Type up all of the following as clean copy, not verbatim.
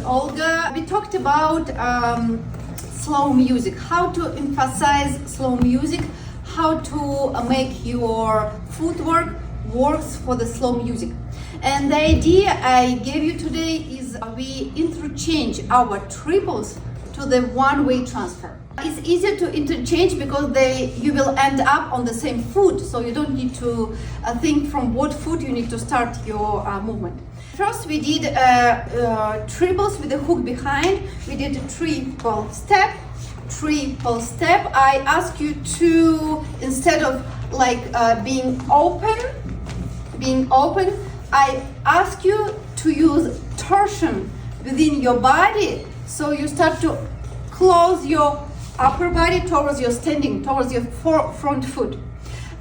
Olga. We talked about slow music, how to emphasize slow music, how to make your footwork works for the slow music. And the idea I gave you today is we interchange our triples to the one-way transfer. It's easier to interchange because you will end up on the same foot, so you don't need to think from what foot you need to start your movement. First we did triples with the hook behind. We did a triple step. I ask you to, instead of being open, I ask you to use torsion within your body, so you start to close your upper body towards your front foot.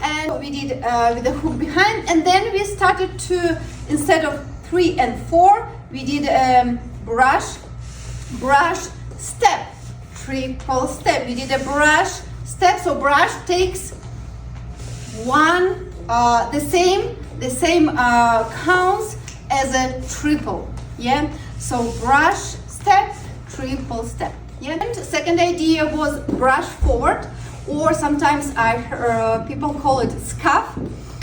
And we did with the hook behind, and then we started to, instead of 3 and 4, we did brush, step, triple step. We did a brush, step. So brush takes one, the same counts as a triple. Yeah. So brush, step, triple step. Yeah. And second idea was brush forward, or sometimes people call it scuff.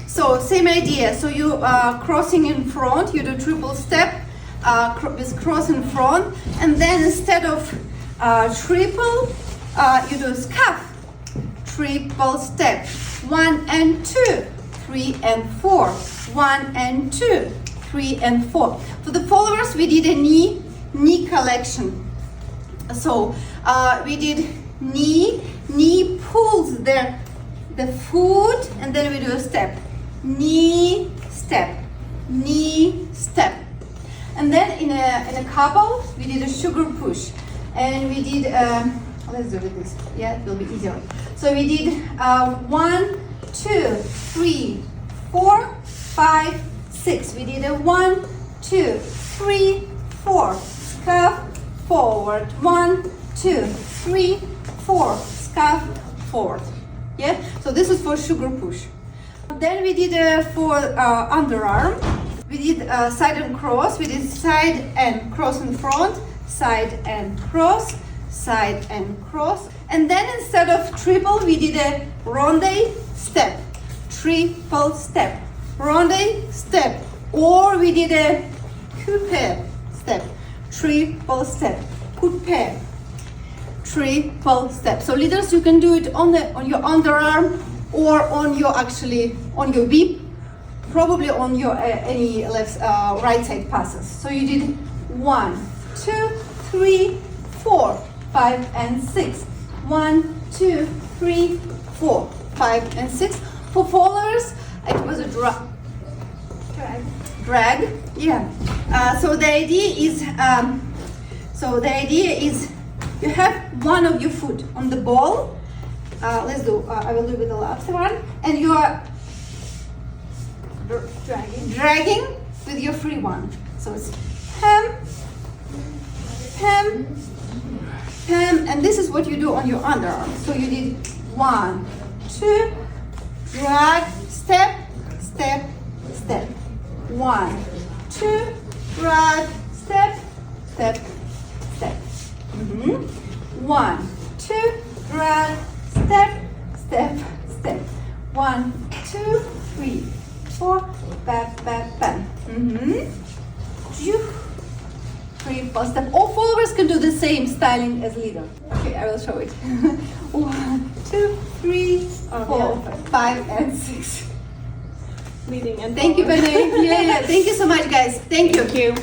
So same idea. So you crossing in front, you do triple step with cross in front, and then instead of triple, you do scuff, triple step, 1 and 2, 3 and 4, 1 and 2, 3 and 4. For the followers, we did a knee collection. So we did knee pulls the foot, and then we do a step, knee step, and then in a couple we did a sugar push, and we did let's do it this, yeah, it will be easier. So we did 1 2 3 4 5 6. We did a 1 2 3 4 scuff forward, 1 2 3 4 scuff forward. Yeah, so this is for sugar push. Then we did for underarm. We did side and cross. We did side and cross in front, side and cross, side and cross. And then instead of triple, we did a ronde step, triple step, ronde step, or we did a coupe step, triple step, coupe, triple step. So leaders, you can do it on your underarm or on your whip, probably on your any right side passes. So you did 1 2 3 4 5 and 6, 1 2 3 4 5 and 6. For followers, it was a drag. Yeah. So the idea is you have one of your foot on the ball. Let's do. I will do with the last one, and you are dragging with your free one. So it's hem, and this is what you do on your underarm. So you did 1 2, drag, step, 1 2, drag, step. 1 2, drag, step. 1 2 3 4, bam. Triple step. All followers can do the same styling as leader. Okay, I will show it. 1 2 3 4 5 and 6. Leading and thank you, Bene. Yeah. Thank you so much, guys. Thank you.